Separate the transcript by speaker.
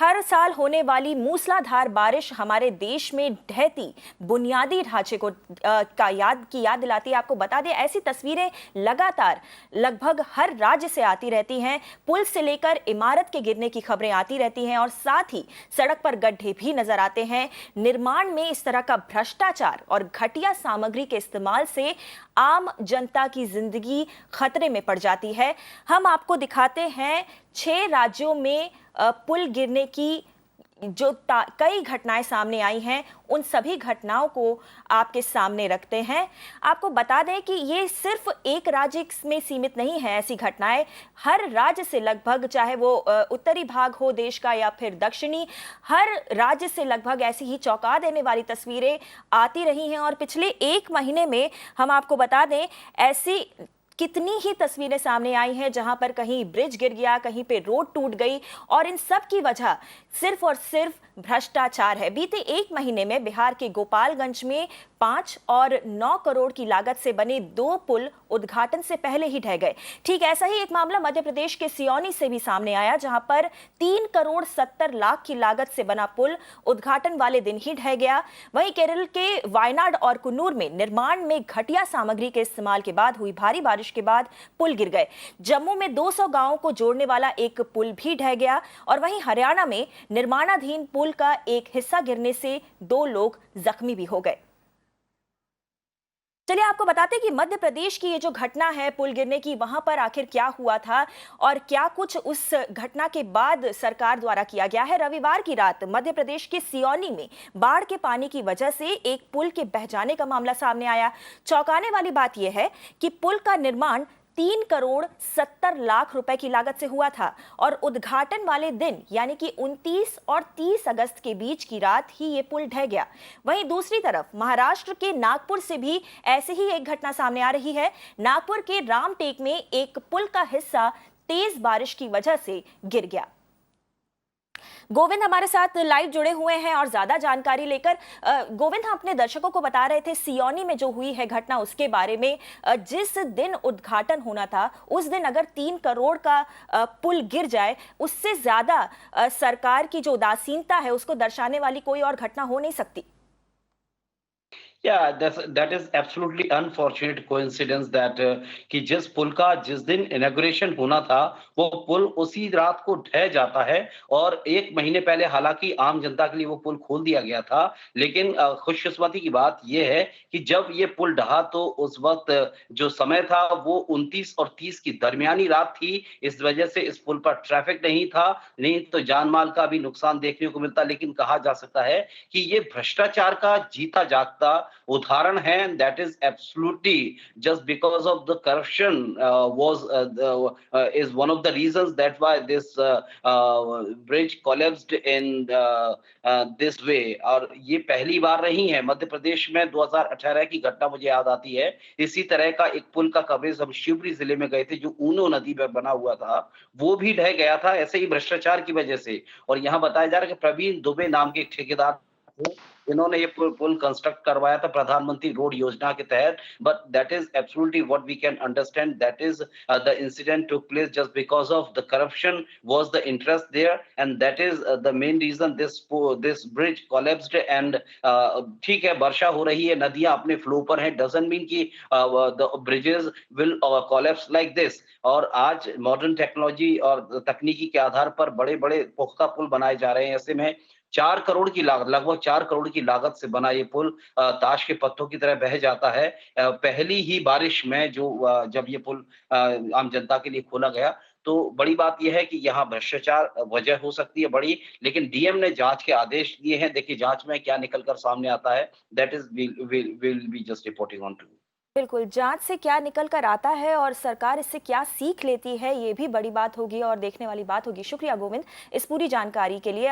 Speaker 1: हर साल होने वाली मूसलाधार बारिश हमारे देश में ढहती बुनियादी ढांचे को याद दिलाती है। आपको बता दें, ऐसी तस्वीरें लगातार लगभग हर राज्य से आती रहती हैं। पुल से लेकर इमारत के गिरने की खबरें आती रहती हैं और साथ ही सड़क पर गड्ढे भी नजर आते हैं। निर्माण में इस तरह का भ्रष्टाचार और घटिया सामग्री के इस्तेमाल से आम जनता की जिंदगी खतरे में पड़ जाती है। हम आपको दिखाते हैं 6 राज्यों में पुल गिरने की जो कई घटनाएं सामने आई हैं, उन सभी घटनाओं को आपके सामने रखते हैं। आपको बता दें कि ये सिर्फ एक राज्य में सीमित नहीं है। ऐसी घटनाएं हर राज्य से लगभग, चाहे वो उत्तरी भाग हो देश का या फिर दक्षिणी, हर राज्य से लगभग ऐसी ही चौंका देने वाली तस्वीरें आती रही हैं। और पिछले 1 महीने में हम आपको बता दें, ऐसी कितनी ही तस्वीरें सामने आई हैं जहां पर कहीं ब्रिज गिर गया, कहीं पे रोड टूट गई, और इन सब की वजह सिर्फ और सिर्फ भ्रष्टाचार है। बीते 1 महीने में बिहार के गोपालगंज में 5 और 9 करोड़ की लागत से बने 2 पुल उद्घाटन से पहले ही ढह गए। ठीक ऐसा ही एक मामला मध्य प्रदेश के सियोनी से भी सामने आया, जहां पर 3 करोड़ 70 लाख की लागत से बना पुल उद्घाटन वाले दिन ही ढह गया। वहीं केरल के वायनाड और कुन्नूर में निर्माण में घटिया सामग्री के इस्तेमाल के बाद हुई भारी बारिश के बाद पुल गिर गए। जम्मू में 200 गांवों को जोड़ने वाला एक पुल भी ढह गया। और वहीं हरियाणा में निर्माणाधीन पुल का एक हिस्सा गिरने से 2 लोग जख्मी भी हो गए। चलिए आपको बताते हैं कि मध्य प्रदेश की ये जो घटना है पुल गिरने की, वहां पर आखिर क्या हुआ था और क्या कुछ उस घटना के बाद सरकार द्वारा किया गया है। रविवार की रात मध्य प्रदेश के सियोनी में बाढ़ के पानी की वजह से एक पुल के बह जाने का मामला सामने आया। चौंकाने वाली बात यह है कि पुल का निर्माण 3 करोड़ 70 लाख रुपए की लागत से हुआ था और उद्घाटन वाले दिन यानी कि 29 और 30 अगस्त के बीच की रात ही ये पुल ढह गया। वहीं दूसरी तरफ महाराष्ट्र के नागपुर से भी ऐसे ही एक घटना सामने आ रही है। नागपुर के रामटेक में एक पुल का हिस्सा तेज बारिश की वजह से गिर गया। गोविंद हमारे साथ लाइव जुड़े हुए हैं और ज्यादा जानकारी लेकर। गोविंद, हम अपने दर्शकों को बता रहे थे सियोनी में जो हुई है घटना उसके बारे में। जिस दिन उद्घाटन होना था उस दिन अगर 3 करोड़ का पुल गिर जाए, उससे ज्यादा सरकार की जो उदासीनता है उसको दर्शाने वाली कोई और घटना हो नहीं सकती।
Speaker 2: Yeah, that is absolutely unfortunate coincidence that कि जिस पुल का जिस दिन इनॉग्रेशन होना था वो पुल उसी रात को ढह जाता है। और 1 महीने पहले हालांकि आम जनता के लिए वो पुल खोल दिया गया था, लेकिन खुशकिस्मती की बात ये है कि जब ये पुल ढहा तो उस वक्त जो समय था वो 29 और 30 की दरमियानी रात थी। इस वजह से इस पुल पर ट्रैफिक नहीं था, नहीं तो जान माल का भी नुकसान देखने को मिलता। लेकिन कहा जा सकता है कि ये भ्रष्टाचार का जीता जागता उदाहरण है। That is absolutely just because of the corruption is one of the reasons that why this bridge collapsed in this way। और ये पहली बार नहीं है। मध्य प्रदेश में 2018 की घटना मुझे याद आती है। इसी तरह का एक पुल का कवरेज हम शिवपुरी जिले में गए थे जो ऊनो नदी पर बना हुआ था, वो भी ढह गया था ऐसे ही भ्रष्टाचार की वजह से। और यहाँ बताया जा रहा है कि प्रवीण दुबे नाम के एक ठेकेदार थे, इन्होंने ये पुल कंस्ट्रक्ट करवाया था प्रधानमंत्री रोड योजना के तहत। But that is absolutely what we can understand, that is the incident took place just because of the corruption was the interest there, and that is the main reason this bridge collapsed. And ठीक है, वर्षा हो रही है, नदियां अपने flow पर हैं, doesn't mean कि the bridges will collapse like this. और आज मॉडर्न टेक्नोलॉजी और तकनीकी के आधार पर बड़े बड़े पुख्ता पुल बनाए जा रहे हैं। ऐसे में 4 करोड़ की लागत, लगभग 4 करोड़ की लागत से बना ये पुल ताश के पत्तों की तरह बह जाता है। पहली ही बारिश में जब ये पुल आम जनता के लिए खोला गया, तो बड़ी बात यह है कि यहाँ भ्रष्टाचार वजह हो सकती है बड़ी। लेकिन डीएम ने जांच के आदेश दिए हैं। देखिए जांच में क्या निकल कर सामने आता है, that is will be just reporting on to.
Speaker 1: बिल्कुल, जांच से क्या निकल कर आता है और सरकार इससे क्या सीख लेती है, ये भी बड़ी बात होगी और देखने वाली बात होगी। शुक्रिया गोविंद इस पूरी जानकारी के लिए।